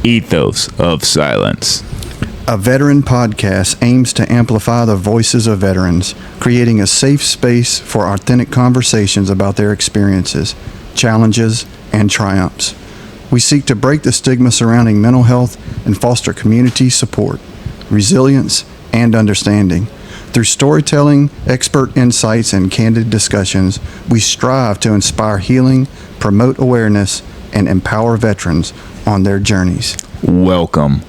Ethos of Silence. A veteran podcast aims to amplify the voices of veterans, creating a safe space for authentic conversations about their experiences, challenges, and triumphs. We seek to break the stigma surrounding mental health and foster community support, resilience, and understanding. Through storytelling, expert insights, and candid discussions, we strive to inspire healing, promote awareness, and empower veterans on their journeys. Welcome.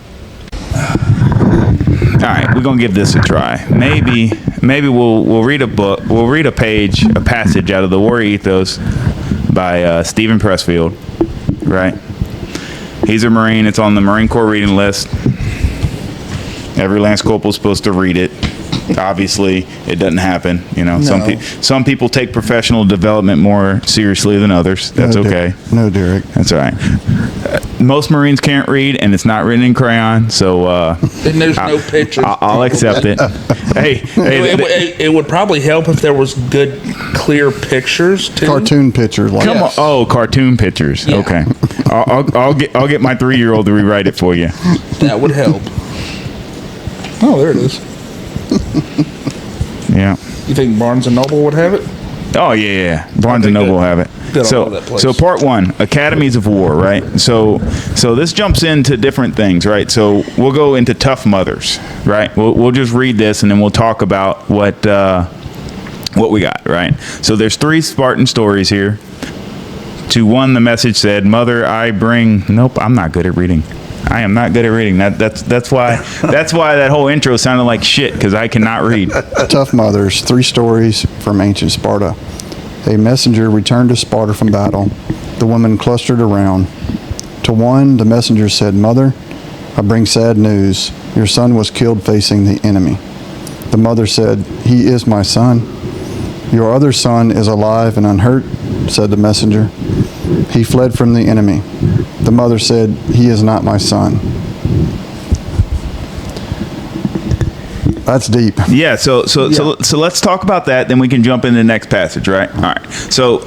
All right, we're gonna give this a try. Maybe we'll read a book. We'll read a passage out of the Warrior Ethos by Steven Pressfield. Right? He's a Marine. It's on the Marine Corps reading list. Every Lance Corporal is supposed to read it. Obviously, it doesn't happen. You know, No. some people take professional development more seriously than others. That's okay. No, Derek. That's all right. Most Marines can't read, and it's not written in crayon, so And there's no pictures. I'll accept it. Hey, It would probably help if there was good, clear pictures too. Cartoon pictures like come on! Yes. Oh, cartoon pictures. Yeah. Okay, I'll get my 3-year-old to rewrite it for you. That would help. Oh, there it is. Yeah. You think Barnes and Noble would have it? Oh yeah. Barnes and Okay, Noble good. will have it. Good, I love that place. So part 1, Academies of War, right? So this jumps into different things, right? So we'll go into Tough Mothers, right? We'll just read this and then we'll talk about what we got, right? So there's 3 Spartan stories here. To one, the message said, "Mother, I bring." Nope, I'm not good at reading. I am not good at reading. That's why that whole intro sounded like shit, because I cannot read. Tough Mothers, 3 stories from ancient Sparta. A messenger returned to Sparta from battle. The women clustered around. To one, the messenger said, "Mother, I bring sad news. Your son was killed facing the enemy." The mother said, "He is my son." "Your other son is alive and unhurt," said the messenger. "He fled from the enemy." The mother said, "He is not my son." That's deep. Yeah, so let's talk about that, then we can jump into the next passage, right? All right. So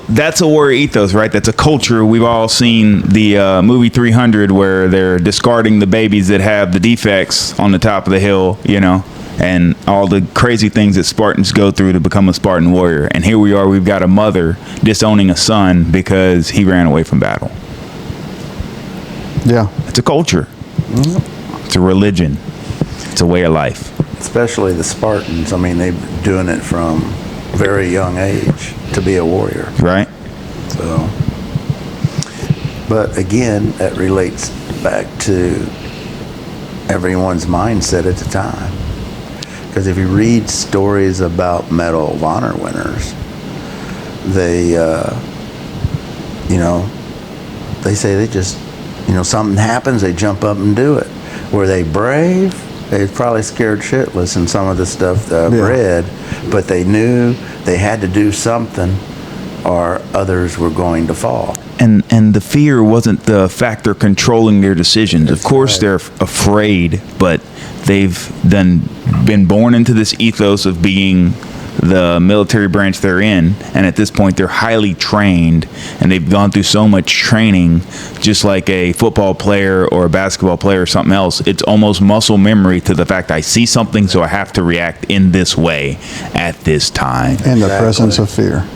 that's a warrior ethos, right? That's a culture. We've all seen the movie 300, where they're discarding the babies that have the defects on the top of the hill, you know, and all the crazy things that Spartans go through to become a Spartan warrior. And here we are, we've got a mother disowning a son because he ran away from battle. Yeah. It's a culture. It's a religion. It's a way of life. Especially the Spartans. I mean, they've been doing it from very young age to be a warrior. Right? So, but again, that relates back to everyone's mindset at the time. Because if you read stories about Medal of Honor winners, they, they say they just, something happens, they jump up and do it. Were they brave? They was probably scared shitless in some of the stuff that I've read, but they knew they had to do something or others were going to fall. And the fear wasn't the factor controlling their decisions. Of course, they're afraid, but they've then been born into this ethos of being the military branch they're in, and at this point they're highly trained, and they've gone through so much training, just like a football player or a basketball player or something else. It's almost muscle memory to the fact I see something, so I have to react in this way at this time. In the presence of fear.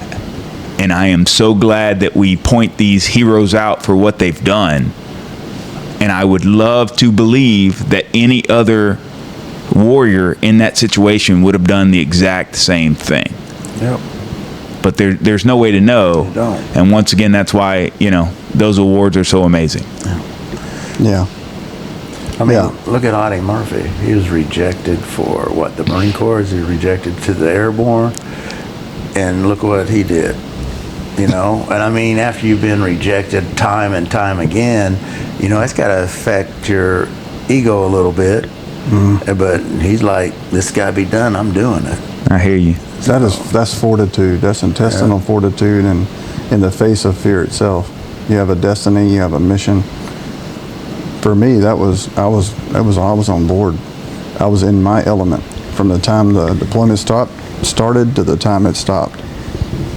And I am so glad that we point these heroes out for what they've done. And I would love to believe that any other warrior in that situation would have done the exact same thing. Yep. But there's no way to know. You don't. And once again, that's why, those awards are so amazing. Yeah. I mean, look at Audie Murphy. He was rejected for the Marine Corps? He was rejected to the Airborne. And look what he did. And I mean, after you've been rejected time and time again, it's got to affect your ego a little bit. Mm-hmm. But he's like, this got to be done. I'm doing it. I hear you. That's fortitude. That's intestinal fortitude, and in the face of fear itself. You have a destiny. You have a mission. For me, I was on board. I was in my element from the time the deployment started to the time it stopped.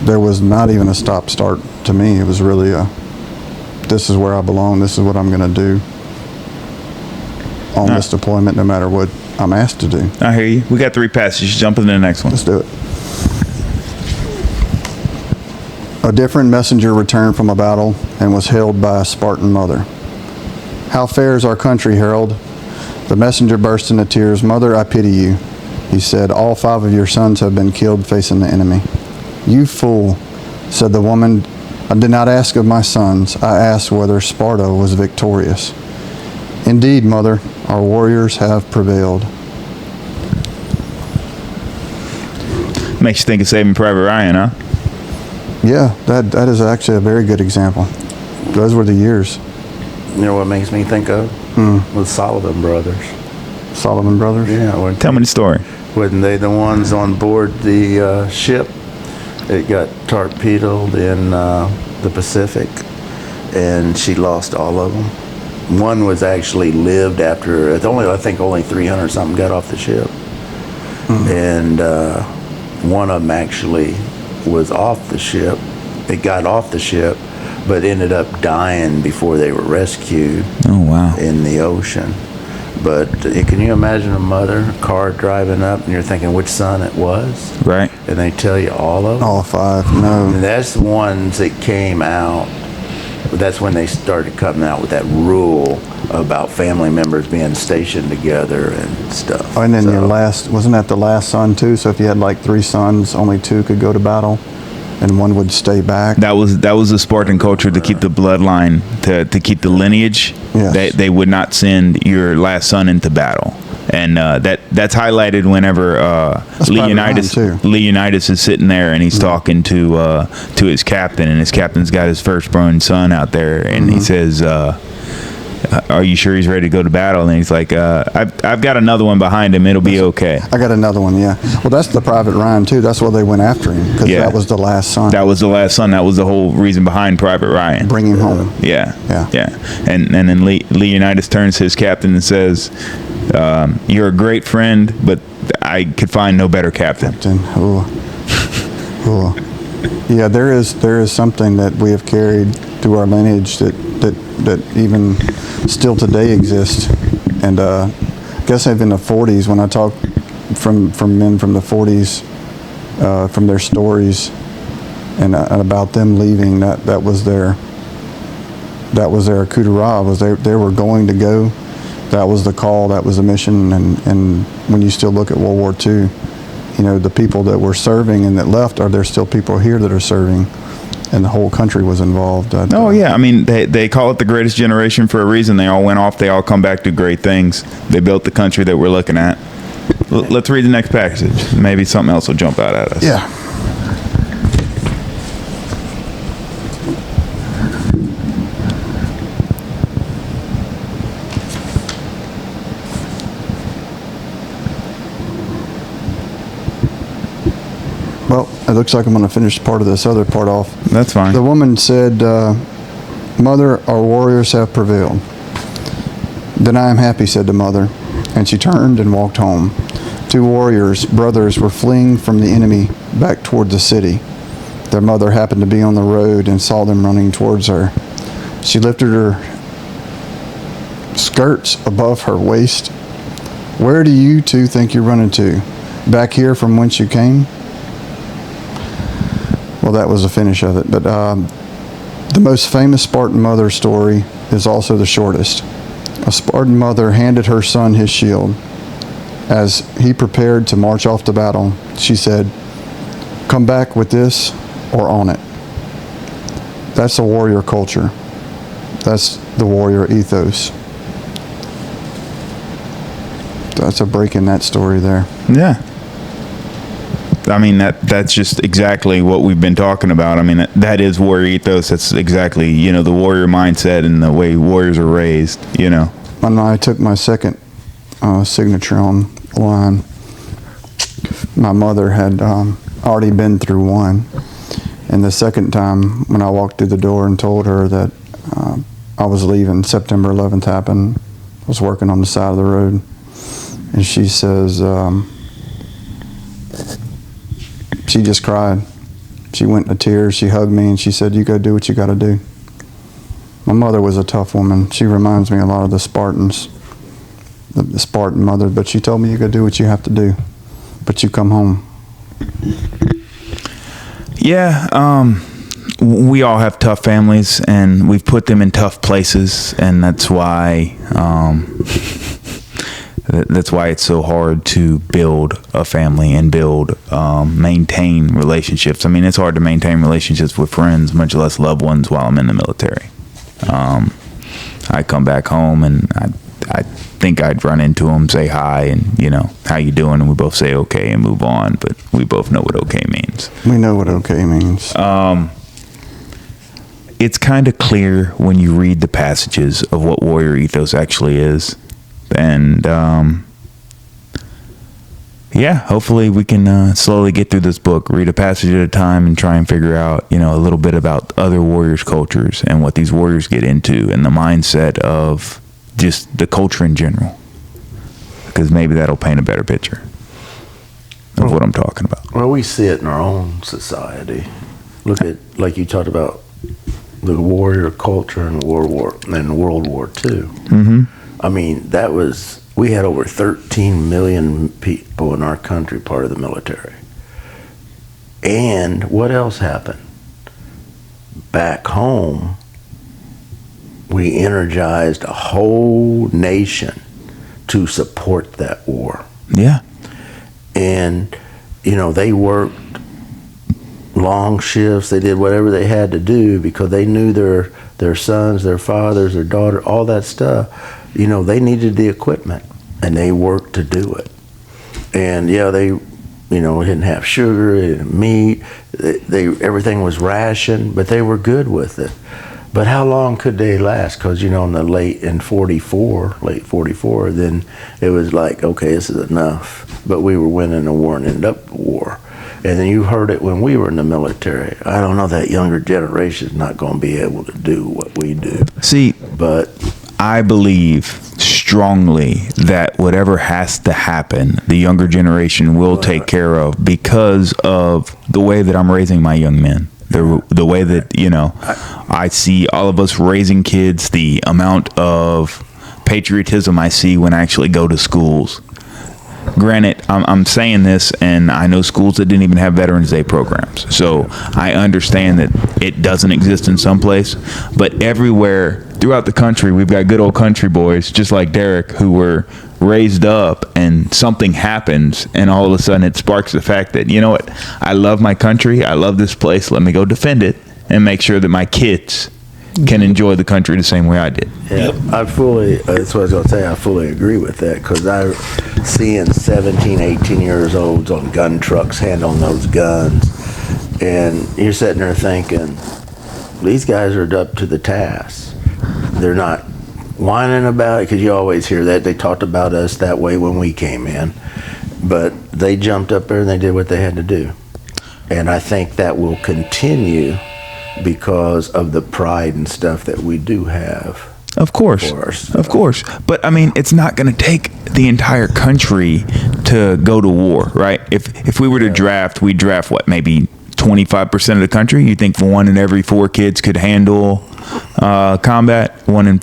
There was not even a stop-start to me. It was really this is where I belong. This is what I'm going to do on this deployment, no matter what I'm asked to do. I hear you. We got 3 passages. Jump into the next one. Let's do it. A different messenger returned from a battle and was hailed by a Spartan mother. How fares our country, Herald? The messenger burst into tears. Mother, I pity you. He said, all 5 of your sons have been killed facing the enemy. You fool, said the woman. I did not ask of my sons. I asked whether Sparta was victorious. Indeed, mother, our warriors have prevailed. Makes you think of Saving Private Ryan, huh? Yeah, that is actually a very good example. Those were the years. You know what makes me think of? The Sullivan Brothers. Sullivan Brothers? Yeah. Tell me the story. Wasn't they the ones on board the ship? It got torpedoed in the Pacific, and she lost all of them. One was actually lived after, I think only 300 something got off the ship. And one of them actually was off the ship. It got off the ship, but ended up dying before they were rescued. Oh, wow. In the ocean. But can you imagine a mother, car driving up, and you're thinking which son it was? Right. And they tell you all of them? All 5, no. And that's the ones that came out. That's when they started coming out with that rule about family members being stationed together and stuff. Oh, and then wasn't that the last son too? So if you had like 3 sons, only 2 could go to battle, and 1 would stay back. That was the Spartan culture to keep the bloodline, to keep the lineage. Yes. They would not send your last son into battle. And that's highlighted whenever Leonidas is sitting there and he's talking to his captain, and his captain's got his firstborn son out there, and he says, "Are you sure he's ready to go to battle?" And he's like, "I've got another one behind him. It'll be okay." I got another one. Yeah. Well, that's the Private Ryan too. That's why they went after him, because that was the last son. That was the last son. That was the whole reason behind Private Ryan. Bring him home. Yeah. Yeah. And then Leonidas turns to his captain and says, "You're a great friend, but I could find no better captain." Ooh. Ooh. Yeah, there is something that we have carried through our lineage that even still today exists. And I guess in the 40s, when I talk from men from the 40s, from their stories and about them leaving, that was their coup de grace. They were going to go. That was the call. That was the mission. And when you still look at World War II, the people that were serving and that left, there's still people here that are serving, and the whole country was involved. Yeah. I mean, they call it the greatest generation for a reason. They all went off. They all come back to great things. They built the country that we're looking at. Let's read the next passage. Maybe something else will jump out at us. Yeah. Well, it looks like I'm going to finish part of this other part off. That's fine. The woman said, Mother, our warriors have prevailed. Then I am happy, said the mother, and she turned and walked home. 2 warriors, brothers, were fleeing from the enemy back toward the city. Their mother happened to be on the road and saw them running towards her. She lifted her skirts above her waist. Where do you 2 think you're running to? Back here from whence you came? Well, that was the finish of it. But the most famous Spartan mother story is also the shortest. A Spartan mother handed her son his shield. As he prepared to march off to battle, she said, "Come back with this or on it." That's a warrior culture. That's the warrior ethos. That's a break in that story there. Yeah. I mean, that's just exactly what we've been talking about. I mean, that is warrior ethos. That's exactly, the warrior mindset and the way warriors are raised, When I took my second signature on line, my mother had already been through one. And the second time, when I walked through the door and told her that I was leaving, September 11th happened, I was working on the side of the road. And she says, she just cried. She went into tears. She hugged me and she said, "You go do what you got to do." My mother was a tough woman. She reminds me a lot of the Spartans, the Spartan mother. But she told me you got to do what you have to do, but you come home. Yeah, we all have tough families, and we've put them in tough places, and that's why it's so hard to build a family and maintain relationships. I mean, it's hard to maintain relationships with friends, much less loved ones, while I'm in the military. I come back home, and I think I'd run into them, say hi, and, how you doing? And we both say okay and move on, but we both know what okay means. We know what okay means. It's kind of clear when you read the passages of what Warrior Ethos actually is. And, hopefully we can slowly get through this book, read a passage at a time, and try and figure out, a little bit about other warriors' cultures and what these warriors get into and the mindset of just the culture in general. Because maybe that'll paint a better picture of what I'm talking about. Well, we see it in our own society. Look at, like you talked about, the warrior culture in World War II. Mm-hmm. I mean, we had over 13 million people in our country part of the military. And what else happened? Back home, we energized a whole nation to support that war. Yeah. And, they worked long shifts. They did whatever they had to do because they knew their sons, their fathers, their daughter, all that stuff. They needed the equipment, and they worked to do it. And they, didn't have sugar, they didn't meat. Everything was rationed, but they were good with it. But how long could they last? Because, in the late 44, then it was like, okay, this is enough. But we were winning the war and ended up the war. And then you heard it when we were in the military. I don't know, that younger generation is not going to be able to do what we do. See, but I believe strongly that whatever has to happen, the younger generation will take care of because of the way that I'm raising my young men. The way that, I see all of us raising kids, the amount of patriotism I see when I actually go to schools. Granted, I'm saying this, and I know schools that didn't even have Veterans Day programs. So I understand that it doesn't exist in some place. But everywhere throughout the country, we've got good old country boys, just like Derek, who were raised up and something happens, and all of a sudden it sparks the fact that, you know what, I love my country, I love this place, let me go defend it and make sure that my kids can enjoy the country the same way I did. Yeah, that's what I was going to say. I fully agree with that, because I seeing 17, 18 years olds on gun trucks handling those guns, and you're sitting there thinking, these guys are up to the task. They're not whining about it, because you always hear that. They talked about us that way when we came in, but they jumped up there and they did what they had to do. And I think that will continue because of the pride and stuff that we do have. Of course. Of course. But I mean, it's not going to take the entire country to go to war, right? If we were to draft, we'd draft what, maybe 25% of the country? You think one in every 4 kids could handle combat? One in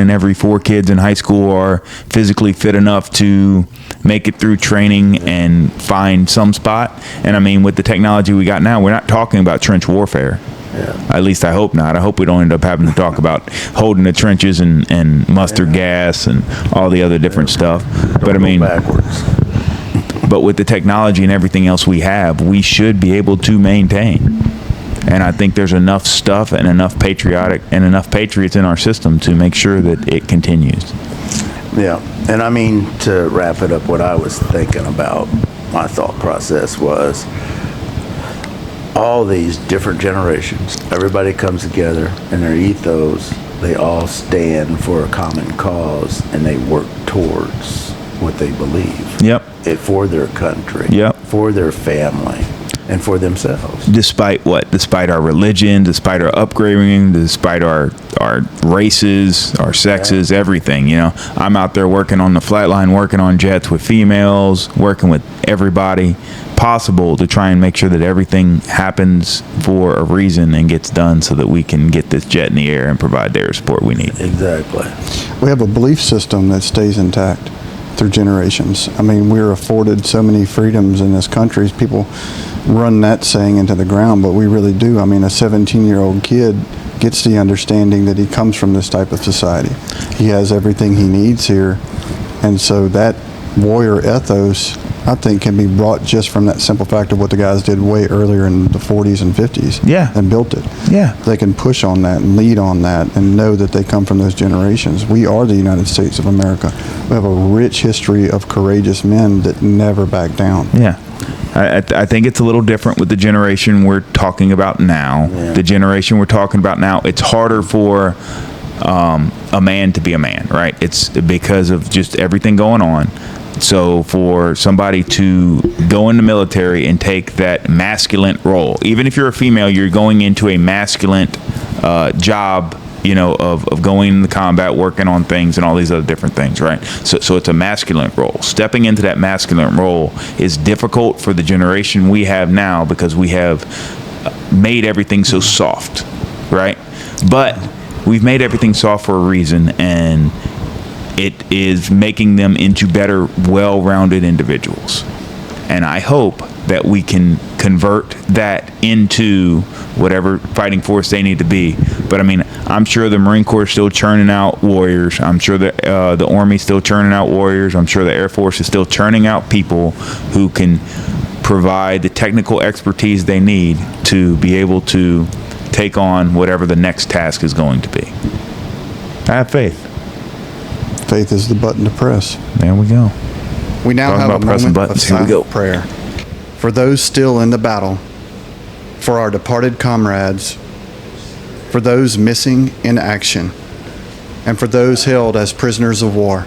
every 4 kids in high school are physically fit enough to make it through training and find some spot. And I mean, with the technology we got now, we're not talking about trench warfare. Yeah. At least I hope not. I hope we don't end up having to talk about holding the trenches and mustard gas and all the other different stuff. But I mean, backwards. But with the technology and everything else we have, we should be able to maintain. And I think there's enough stuff and enough patriots in our system to make sure that it continues. Yeah, and I mean, to wrap it up, what I was thinking about, my thought process was, all these different generations, everybody comes together, and their ethos, they all stand for a common cause, and they work towards what they believe. Yep. For their country. Yep. For their family. And for themselves. Despite what? Despite our religion, despite our upbringing, despite our races, our sexes, everything, I'm out there working on the flatline, working on jets with females, working with everybody, possible to try and make sure that everything happens for a reason and gets done so that we can get this jet in the air and provide the air support we need. Exactly. We have a belief system that stays intact through generations. I mean, we're afforded so many freedoms in this country. People run that saying into the ground, but we really do. I mean, a 17-year-old kid gets the understanding that he comes from this type of society. He has everything he needs here. And so that warrior ethos, I think, can be brought just from that simple fact of what the guys did way earlier in the 40s and 50s. Yeah. And built it. Yeah. They can push on that and lead on that and know that they come from those generations. We are the United States of America. We have a rich history of courageous men that never back down. Yeah. I think it's a little different with the generation we're talking about now. Yeah. The generation we're talking about now, it's harder for a man to be a man, right? It's because of just everything going on. So for somebody to go in the military and take that masculine role, even if you're a female, you're going into a masculine job, you know, of going in the combat, working on things and all these other different things, right? So it's a masculine role. Stepping into that masculine role is difficult for the generation we have now because we have made everything so soft, right? But we've made everything soft for a reason, and it is making them into better, well-rounded individuals. And I hope that we can convert that into whatever fighting force they need to be. But I mean, I'm sure the Marine Corps is still churning out warriors. I'm sure that the Army's still churning out warriors. I'm sure the Air Force is still churning out people who can provide the technical expertise they need to be able to take on whatever the next task is going to be. I have faith. Faith is the button to press. There we go. We now Talking have a about pressing moment buttons. of Here we go. silent prayer. For those still in the battle, for our departed comrades, for those missing in action, and for those held as prisoners of war.